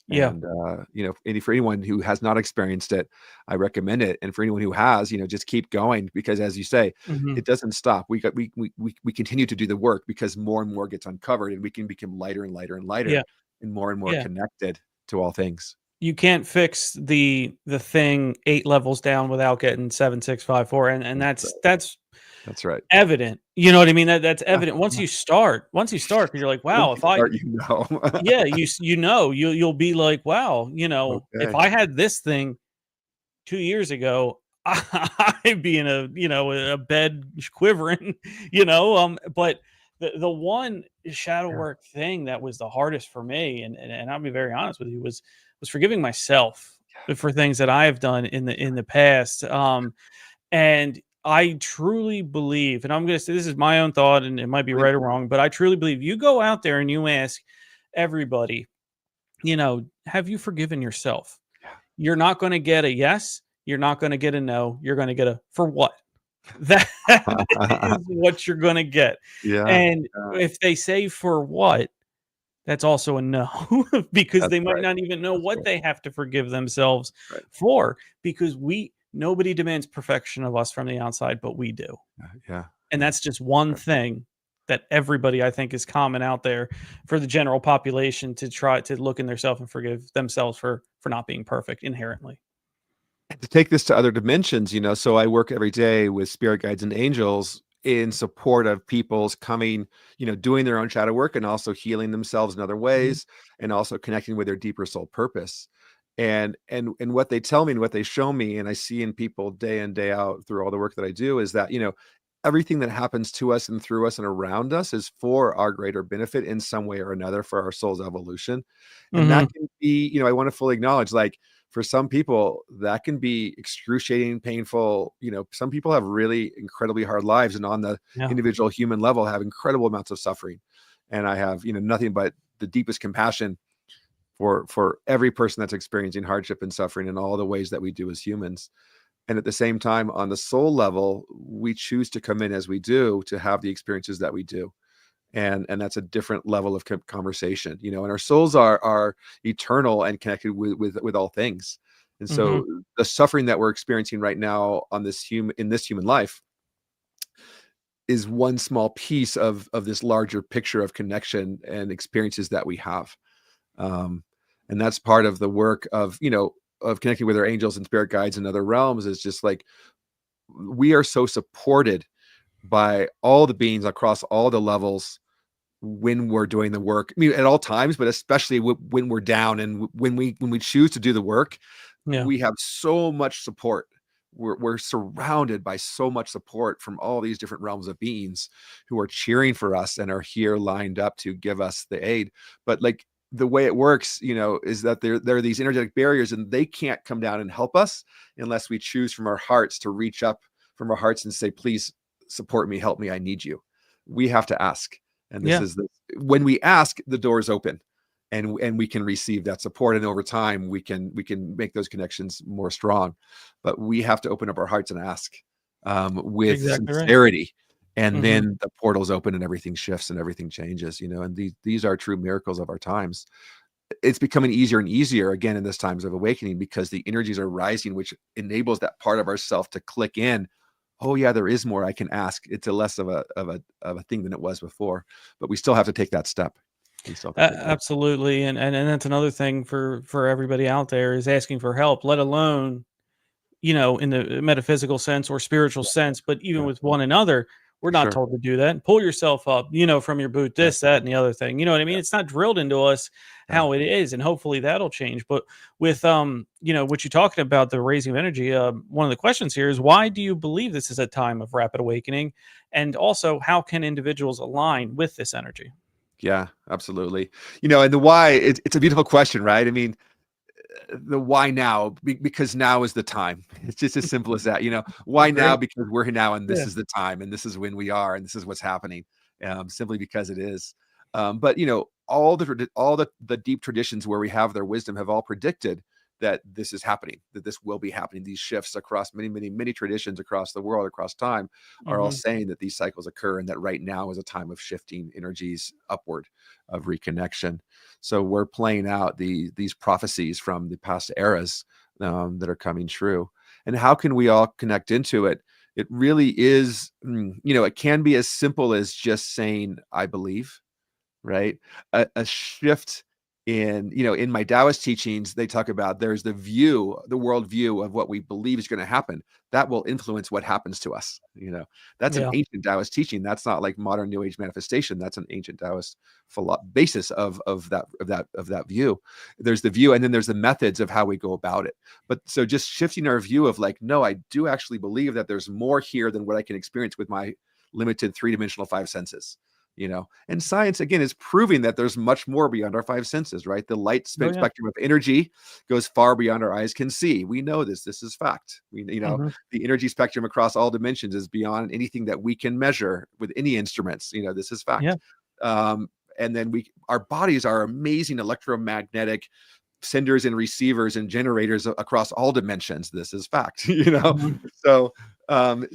Yeah, And for anyone who has not experienced it, I recommend it. And for anyone who has, just keep going, because as you say, hmm, it doesn't stop. We continue to do the work, because more and more gets uncovered, and we can become lighter and lighter and yeah, lighter and more yeah. connected to all things. You can't fix the thing 8 levels down without getting 7, 6, 5, 4, and That's that's that's right. evident. You know what I mean? That's Yeah, evident once yeah. you start. Once you start, 'cause you're like, Once "Wow, you if I." start, Yeah, you'll be like, "Wow, if Okay. I had this thing 2 years ago, I'd be in a bed quivering," but the one shadow Yeah. work thing that was the hardest for me, and I'll be very honest with you, was forgiving myself for things that I have done in the past. And I truly believe, and I'm going to say this is my own thought, and it might be Please. right or wrong, but I truly believe you go out there and you ask everybody, have you forgiven yourself? You're not going to get a yes. You're not going to get a no. You're going to get a for what? That is what you're going to get. Yeah. And Yeah. if they say for what, that's also a no, because That's they might right. not even know That's what right. they have to forgive themselves Right. for, because nobody demands perfection of us from the outside, but we do. Yeah. And Yeah. that's just one Right. thing that everybody, I think, is common out there for the general population to try to look in themselves and forgive themselves for not being perfect inherently. To take this to other dimensions, so I work every day with spirit guides and angels in support of people's coming, doing their own shadow work and also healing themselves in other Mhm. ways, and also connecting with their deeper soul purpose. And what they tell me and what they show me, and I see in people day in, day out through all the work that I do, is that, everything that happens to us and through us and around us is for our greater benefit in some way or another, for our soul's evolution. And that Mhm. can be, I want to fully acknowledge, like, for some people that can be excruciating, painful. Some people have really incredibly hard lives, and on the Yeah. individual human level have incredible amounts of suffering. And I have, nothing but the deepest compassion for every person that's experiencing hardship and suffering in all the ways that we do as humans. And at the same time, on the soul level, we choose to come in as we do to have the experiences that we do. And that's a different level of conversation, and our souls are eternal and connected with all things. And Mhm. so the suffering that we're experiencing right now on this human life is one small piece of this larger picture of connection and experiences that we have. um, and that's part of the work of, of connecting with our angels and spirit guides in other realms is just like, we are so supported by all the beings across all the levels when we're doing the work. I mean, at all times, but especially when we're down and when we choose to do the work, Yeah. we have so much support. We're surrounded by so much support from all these different realms of beings who are cheering for us and are here lined up to give us the aid. But like the way it works, is that there are these energetic barriers, and they can't come down and help us unless we choose from our hearts to reach up from our hearts and say, please support me, help me, I need you. We have to ask. And this Yeah. is when we ask, the doors open, and we can receive that support. And over time, we can make those connections more strong. But we have to open up our hearts and ask with Exactly right. sincerity. And Mhm. then the portals open and everything shifts and everything changes, and these are true miracles of our times. It's becoming easier and easier again in this times of awakening, because the energies are rising, which enables that part of ourself to click in. Oh yeah, there is more I can ask. It's a less of a thing than it was before, but we still have to take that step. We still have to take that. Absolutely, and that's another thing for everybody out there, is asking for help, let alone, in the metaphysical sense or spiritual sense, but even Yeah, with one another, we're not sure. told to do that. Pull yourself up, from your boot, Yeah, this, that, and the other thing. You know what I mean? yeah, It's not drilled into us yeah. how it is, and hopefully that'll change. But with what you're talking about, the raising of energy, one of the questions here is, why do you believe this is a time of rapid awakening? And also, how can individuals align with this energy? Yeah, absolutely. And the why, it's a beautiful question, right? I mean, the why now, because now is the time. It's just as simple as that. Why now? Great. Because we're here now, and this Yeah. is the time, and this is when we are, and this is what's happening. Simply because it is. But all the deep traditions where we have their wisdom have all predicted that this is happening, that this will be happening. These shifts across many, many, many traditions across the world, across time, are all Mhm. saying that these cycles occur, and that right now is a time of shifting energies upward, of reconnection. So we're playing out these prophecies from the past eras that are coming true. And how can we all connect into it? It really is, it can be as simple as just saying, I believe, right? A shift in my Taoist teachings, they talk about there's the world view of what we believe is going to happen. That will influence what happens to us. That's an Yeah. ancient Taoist teaching. That's not like modern New Age manifestation. That's an ancient Taoist basis of that view. There's the view, and then there's the methods of how we go about it. But so just shifting our view of like, no, I do actually believe that there's more here than what I can experience with my limited three-dimensional five senses. And science again is proving that there's much more beyond our five senses, right? The light Oh, yeah. spectrum of energy goes far beyond our eyes can see. We know this is fact. Mhm. The energy spectrum across all dimensions is beyond anything that we can measure with any instruments. This is Yeah. fact. um, and then our bodies are amazing electromagnetic senders and receivers and generators across all dimensions. This is fact. Mhm. So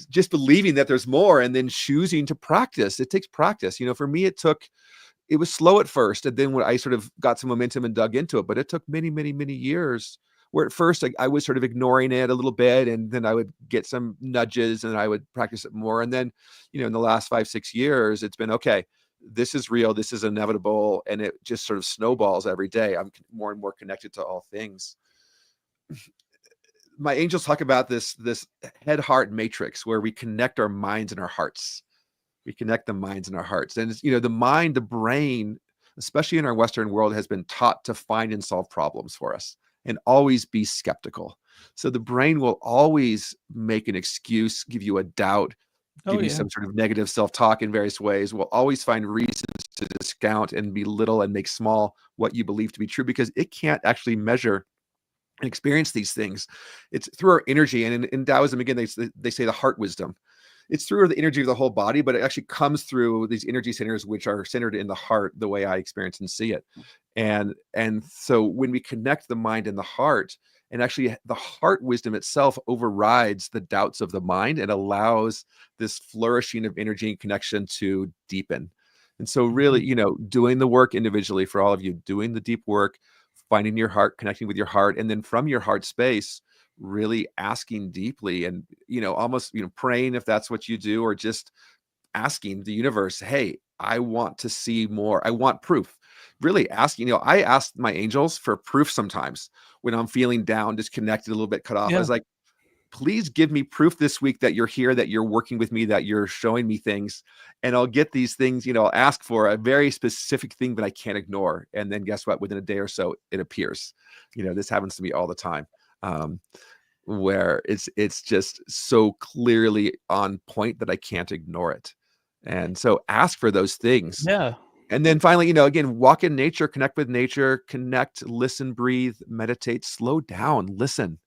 just believing that there's more, and then choosing to practice. It takes practice. For me, it was slow at first, and then when I sort of got some momentum and dug into it, but it took many, many, many years. Where at first I was sort of ignoring it a little bit, and then I would get some nudges, and I would practice it more. And then, in the last 5-6 years, it's been okay. This is real. This is inevitable, and it just sort of snowballs every day. I'm more and more connected to all things. My angels talk about this head heart matrix, where we connect our minds and our hearts. We connect the minds and our hearts. And the mind, the brain, especially in our Western world, has been taught to find and solve problems for us and always be skeptical. So the brain will always make an excuse, give you a doubt, Oh, give you yeah. some sort of negative self-talk in various ways. Will always find reasons to discount and belittle and make small what you believe to be true, because it can't actually measure and experience these things. It's through our energy. And in Taoism, again, they say the heart wisdom. It's through the energy of the whole body, but it actually comes through these energy centers, which are centered in the heart, the way I experience and see it. And so when we connect the mind and the heart, and actually the heart wisdom itself overrides the doubts of the mind, and allows this flourishing of energy and connection to deepen. And so really, Mhm. doing the work individually, for all of you, doing the deep work, finding your heart, connecting with your heart, and then from your heart space, really asking deeply, and almost praying, if that's what you do, or just asking the universe, hey, I want to see more. I want proof. Really asking, I ask my angels for proof sometimes when I'm feeling down, disconnected, a little bit cut off. I Yeah. was like, please give me proof this week that you're here, that you're working with me, that you're showing me things. And I'll get these things, I'll ask for a very specific thing that I can't ignore. And then guess what? Within a day or so, it appears. This happens to me all the time. Where it's just so clearly on point that I can't ignore it. And so ask for those things. Yeah. And then finally, again, walk in nature, connect with nature, connect, listen, breathe, meditate, slow down, listen.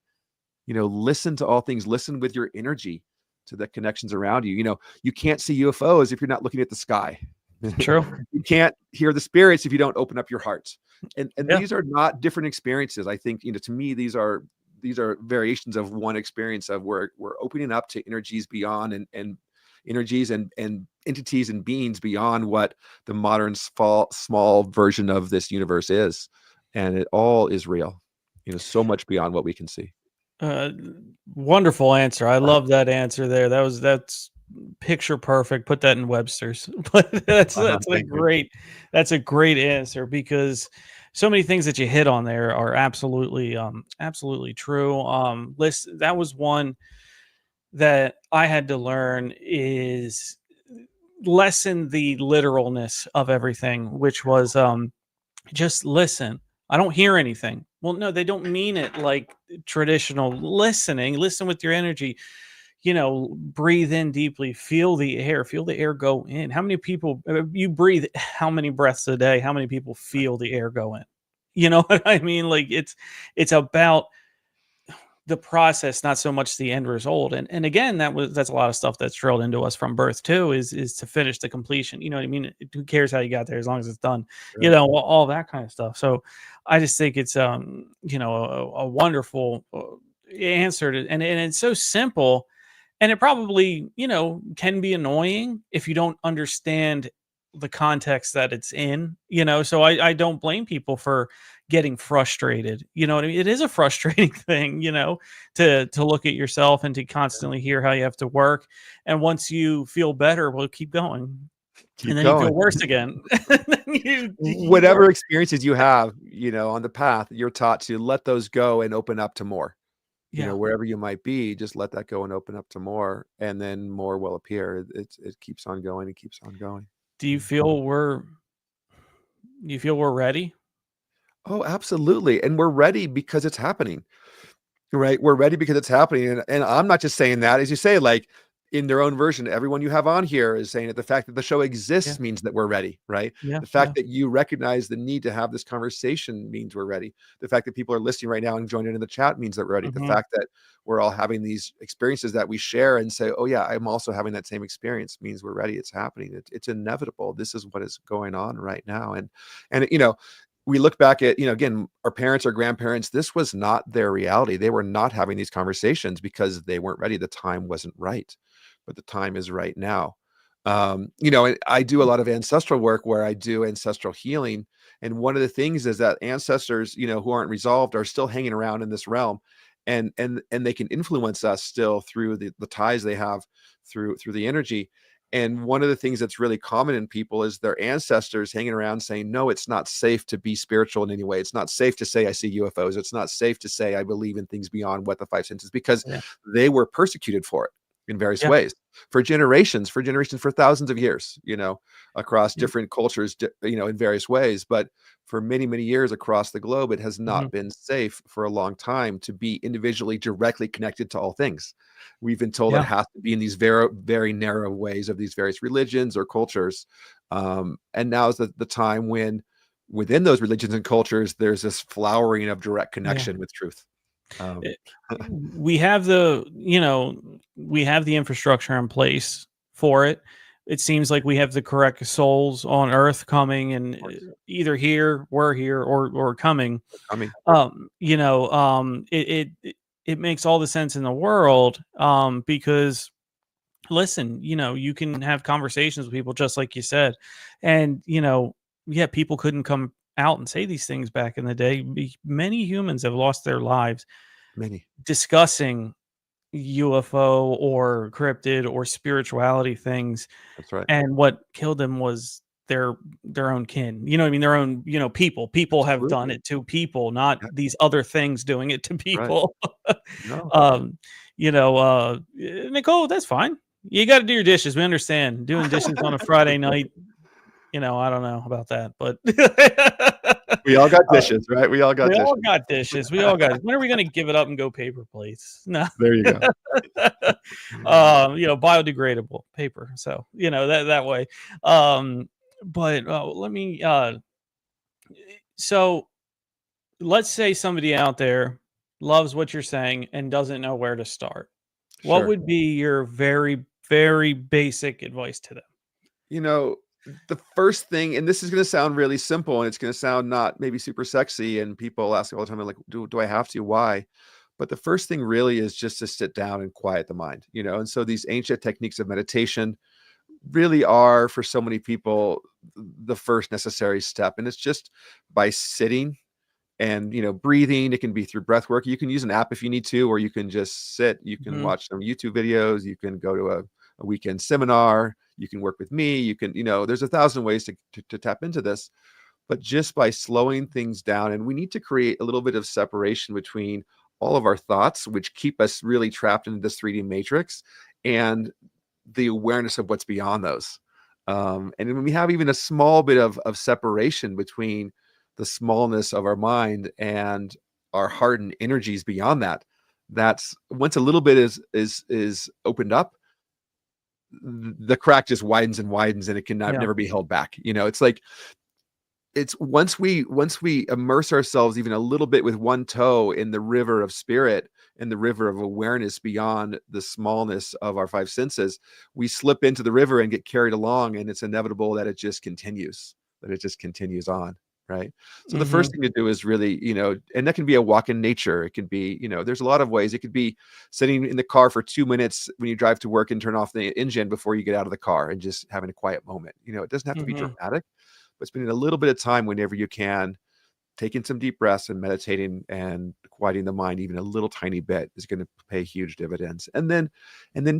Listen to all things, listen with your energy to the connections around you. You can't see UFOs if you're not looking at the sky. True. You can't hear the spirits if you don't open up your heart. And Yeah. these are not different experiences. I think, to me, these are variations of one experience of where we're opening up to energies beyond and energies and entities and beings beyond what the modern small version of this universe is. And it all is real, so much beyond what we can see. Wonderful answer. I love that answer there. That's picture perfect. Put that in Webster's. But that's a great answer, because so many things that you hit on there are absolutely true. That was one that I had to learn, is lessen the literalness of everything, which was just listen. I don't hear anything. Well, no, they don't mean it like traditional listening. Listen with your energy. Breathe in deeply, feel the air go in. How many people you breathe? How many breaths a day? How many people feel the air go in? You know what I mean? Like it's about the process, not so much the end result. And again, that's a lot of stuff that's drilled into us from birth too, is to finish the completion. You know what I mean? Who cares how you got there as long as it's done? Sure. All that kind of stuff. So I just think it's a wonderful answer to, and it's so simple, and it probably can be annoying if you don't understand the context that it's in. So I don't blame people for getting frustrated. You know what I mean? It is a frustrating thing, to look at yourself and to constantly hear how you have to work. And once you feel better, well, keep going. Keep and then going. you feel worse again. Whatever experiences you have, on the path, you're taught to let those go and open up to more. Yeah. Wherever you might be, just let that go and open up to more, and then more will appear. It keeps on going and keeps on going. Do you feel we're ready? Oh, absolutely. And we're ready because it's happening, right? We're ready because it's happening. And I'm not just saying that, as you say, like in their own version, everyone you have on here is saying that the fact that the show exists means that we're ready, right? Yeah. The fact that you recognize the need to have this conversation means we're ready. The fact that people are listening right now and joining in the chat means that we're ready. The fact that we're all having these experiences that we share and say, oh yeah, I'm also having that same experience, means we're ready. It's happening. It's inevitable. This is what is going on right now. And we look back at, again, our parents or grandparents, this was not their reality. They were not having these conversations because they weren't ready. The time wasn't right, but the time is right now. I do a lot of ancestral work where I do ancestral healing. And one of the things is that ancestors, who aren't resolved are still hanging around in this realm, and they can influence us still through the ties they have through the energy. And one of the things that's really common in people is their ancestors hanging around saying, no, it's not safe to be spiritual in any way. It's not safe to say I see UFOs. It's not safe to say I believe in things beyond what the five senses, because they were persecuted for it in various ways for generations, for thousands of years, across different cultures, in various ways. But for many, many years across the globe, it has not been safe for a long time to be individually directly connected to all things. We've been told it has to be in these very, very narrow ways of these various religions or cultures. And now is the time when within those religions and cultures, there's this flowering of direct connection with truth. We have the infrastructure in place for it. It seems like we have the correct souls on earth coming, and either we're here or coming. It makes all the sense in the world, because listen, you can have conversations with people just like you said, and people couldn't come out and say these things back in the day. Many humans have lost their lives discussing UFO or cryptid or spirituality things, That's right. and what killed them was their own kin. You know what I mean? Their own, people. People have done Absolutely. it to people, not Yeah, these other things doing it to right. people. No. um, Nicole, that's fine. You got to do your dishes. We understand. Doing dishes on a Friday night, I don't know about that, but We all got uh, dishes, right? We all got we all dishes. got dishes. We all got. When are we going to give it up and go paper plates? No. There you go. Biodegradable paper. So, that way. But let me, so let's say somebody out there loves what you're saying and doesn't know where to start. What Sure. would be your very, very basic advice to them? You know, the first thing, and this is going to sound really simple and it's going to sound not maybe super sexy, and people ask all the time, like, do I have to? Why? But the first thing really is just to sit down and quiet the mind, and so these ancient techniques of meditation really are, for so many people, the first necessary step. And it's just by sitting and breathing. It can be through breath work. You can use an app if you need to, or you can just sit. You can Mhm. watch some YouTube videos. You can go to a weekend seminar. You can work with me. You can, there's 1,000 ways to tap into this. But just by slowing things down, and we need to create a little bit of separation between all of our thoughts, which keep us really trapped into this 3D matrix, and the awareness of what's beyond those. And when we have even a small bit of separation between the smallness of our mind and our heart and energies beyond that, that's once a little bit is opened up, the crack just widens and widens, and it can Yeah. never be held back. It's like, it's once we immerse ourselves even a little bit with one toe in the river of spirit, in the river of awareness beyond the smallness of our five senses, we slip into the river and get carried along, and it's inevitable that it just continues on, right? So the first Mhm. thing to do is really, and that can be a walk in nature. It can be, there's a lot of ways. It could be sitting in the car for 2 minutes when you drive to work and turn off the engine before you get out of the car and just having a quiet moment. It doesn't have to be Mhm. dramatic, but spending a little bit of time whenever you can, taking some deep breaths and meditating and quieting the mind even a little tiny bit is going to pay huge dividends. And then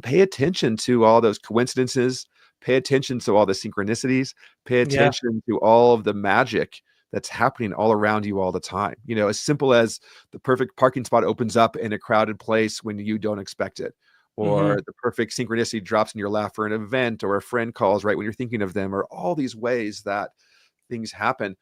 pay attention to all those coincidences, pay attention to all the synchronicities, pay Yeah. attention to all of the magic that's happening all around you all the time. As simple as the perfect parking spot opens up in a crowded place when you don't expect it, or Mhm. the perfect synchronicity drops in your lap for an event, or a friend calls right when you're thinking of them, or all these ways that things happen.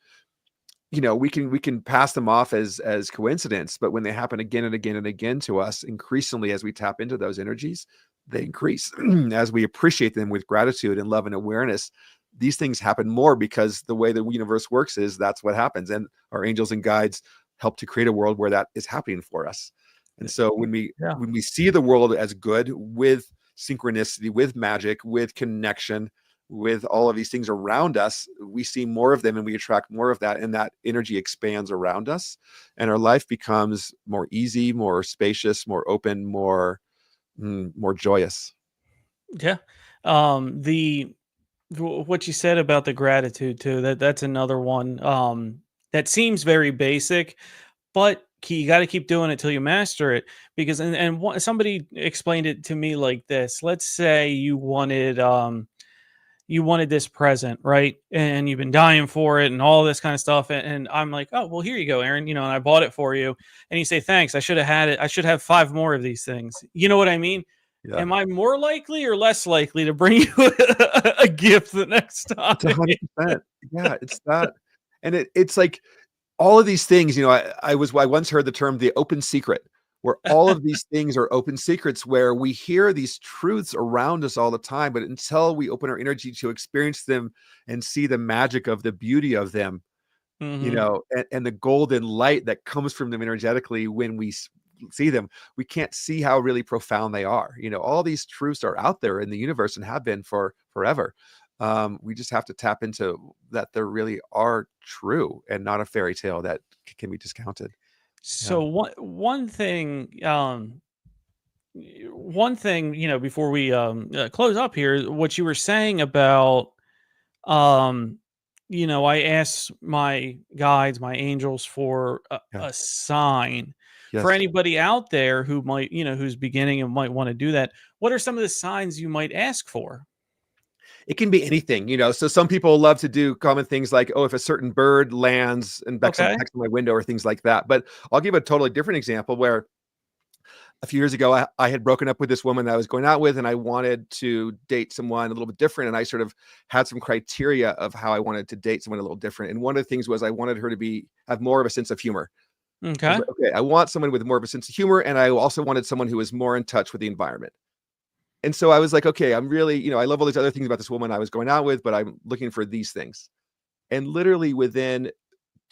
We can pass them off as coincidence, but when they happen again and again and again to us, increasingly as we tap into those energies, they increase. As we appreciate them with gratitude and love and awareness, these things happen more, because the way the universe works is that's what happens, and our angels and guides help to create a world where that is happening for us. And so when we Yeah. when we see the world as good, with synchronicity, with magic, with connection, with all of these things around us, we see more of them and we attract more of that, and that energy expands around us, and our life becomes more easy, more spacious, more open, more joyous. Yeah. The what you said about the gratitude too, that's another one that seems very basic, but you got to keep doing it till you master it. Because somebody explained it to me like this. Let's say you wanted this present, right? And you've been dying for it and all this kind of stuff. And I'm like, oh, well, here you go, Aaron, and I bought it for you. And you say, thanks. I should have had it. I should have 5 more of these things. You know what I mean? Yeah, Am I more likely or less likely to bring you a gift the next time? it's 100%. Yeah, it's that. And it's like, all of these things, I once heard the term the open secret, where all of these things are open secrets, where we hear these truths around us all the time, but until we open our energy to experience them and see the magic of the beauty of them, Hmm. and the golden light that comes from them energetically when we see them, we can't see how really profound they are. All these truths are out there in the universe and have been for forever. We just have to tap into that they really are true and not a fairy tale that can be discounted. Yeah. So one thing, before we close up here, what you were saying about um I asked my guides, my angels, for Yeah. a sign. For Yes. anybody out there who might, who's beginning and might want to do that, what are some of the signs you might ask for? It can be anything, so some people love to do common things like, oh, if a certain bird lands and Okay. next to my window or things like that. But I'll give a totally different example where a few years ago, I had broken up with this woman that I was going out with, and I wanted to date someone a little bit different. And I sort of had some criteria of how I wanted to date someone a little different. And one of the things was I wanted her to have more of a sense of humor. I was Okay. like, okay, I want someone with more of a sense of humor, and I also wanted someone who was more in touch with the environment. And so I was like, okay, I'm really, I love all these other things about this woman I was going out with, but I'm looking for these things. And literally within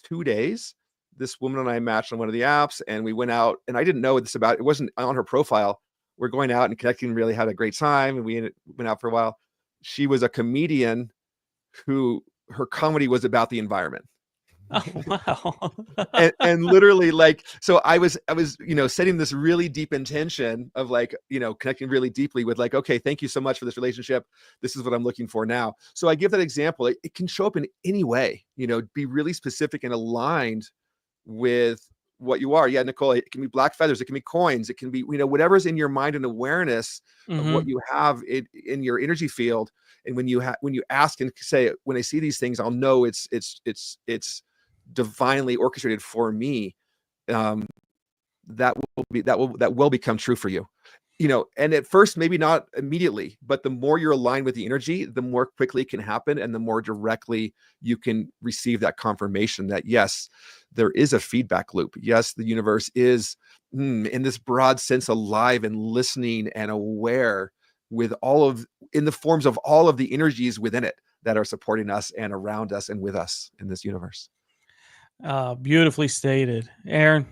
2 days, this woman and I matched on one of the apps, and we went out. And I didn't know this about it, wasn't on her profile. We're going out and connecting, really had a great time, and we went out for a while. She was a comedian who her comedy was about the environment. Oh, wow. And literally, like, so I was setting this really deep intention of, like, connecting really deeply with, like, okay, thank you so much for this relationship, this is what I'm looking for now. So I give that example. It can show up in any way, be really specific and aligned with what you are. Yeah, Nicole, it can be black feathers, it can be coins, it can be, whatever's in your mind and awareness of what Hmm. you have in your energy field. And when you ask and say, when I see these things, I'll know it's divinely orchestrated for me. um that will become true for you. And at first, maybe not immediately, but the more you're aligned with the energy, the more quickly it can happen, and the more directly you can receive that confirmation that, yes, there is a feedback loop. Yes, the universe is, in this broad sense, alive and listening and aware with in the forms of all of the energies within it that are supporting us and around us and with us in this universe. Beautifully stated, Aaron.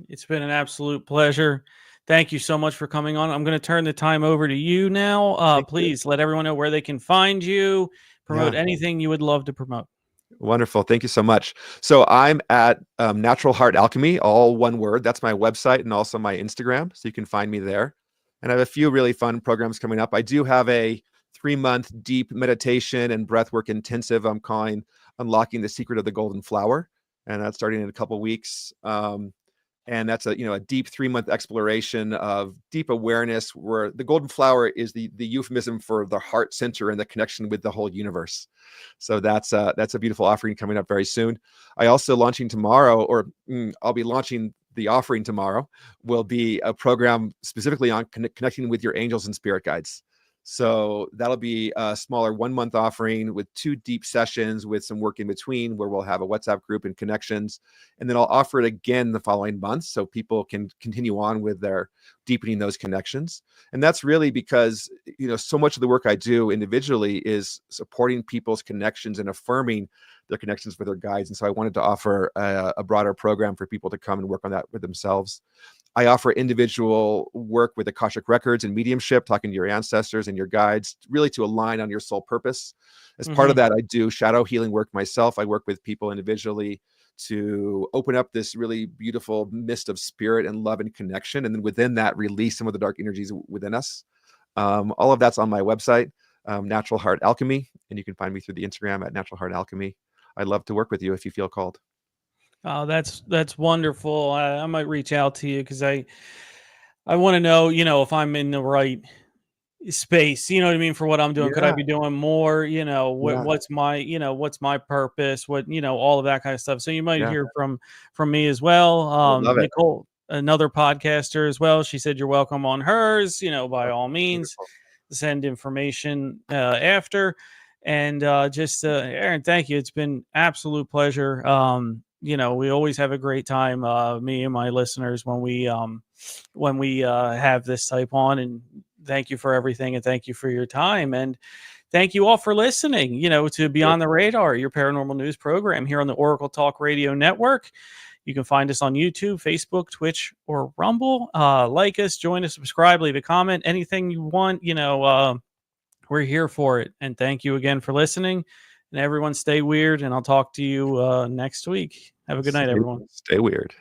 It's been an absolute pleasure. Thank you so much for coming on. I'm going to turn the time over to you now. Thank you. Please let everyone know where they can find you, promote Yeah. anything you would love to promote. Wonderful. Thank you so much. So I'm at Natural Heart Alchemy, all one word. That's my website and also my Instagram. So you can find me there. And I have a few really fun programs coming up. I do have a 3-month deep meditation and breathwork intensive I'm calling Unlocking the Secret of the Golden Flower. And that's starting in a couple weeks. And that's a deep 3-month exploration of deep awareness, where the golden flower is the euphemism for the heart center and the connection with the whole universe. So that's a beautiful offering coming up very soon. I also launching tomorrow, or I'll be launching the offering tomorrow, will be a program specifically on connecting with your angels and spirit guides. So that'll be a smaller 1-month offering with 2 deep sessions with some work in between, where we'll have a WhatsApp group and connections. And then I'll offer it again the following month so people can continue on with their deepening those connections. And that's really because, so much of the work I do individually is supporting people's connections and affirming their connections with their guides. And so I wanted to offer a broader program for people to come and work on that with themselves. I offer individual work with Akashic records and mediumship, talking to your ancestors and your guides, really to align on your soul purpose. As part of that, I do shadow healing work myself. I work with people individually to open up this really beautiful mist of spirit and love and connection. And then within that, release some of the dark energies within us. All of that's on my website, Natural Heart Alchemy. And you can find me through the Instagram at Natural Heart Alchemy. I'd love to work with you if you feel called. Oh, that's wonderful. I might reach out to you because I want to know, if I'm in the right space, you know what I mean, for what I'm doing. Could I Yeah, be doing more? yeah, What's my purpose? What, all of that kind of stuff. So you might yeah. hear from me as well. I would love it. Nicole, another podcaster as well. She said you're welcome on hers. By Oh, all means, wonderful. send information after. And Aaron, thank you. It's been absolute pleasure. We always have a great time, me and my listeners, when we have this type on. And thank you for everything, and thank you for your time, and thank you all for listening, to Beyond the Radar, your paranormal news program here on the Oracle Talk Radio Network. You can find us on YouTube, Facebook, Twitch, or Rumble. Like us, join us, subscribe, leave a comment, anything you want. We're here for it. And thank you again for listening. And everyone, stay weird. And I'll talk to you next week. Have a good night, everyone. Stay weird.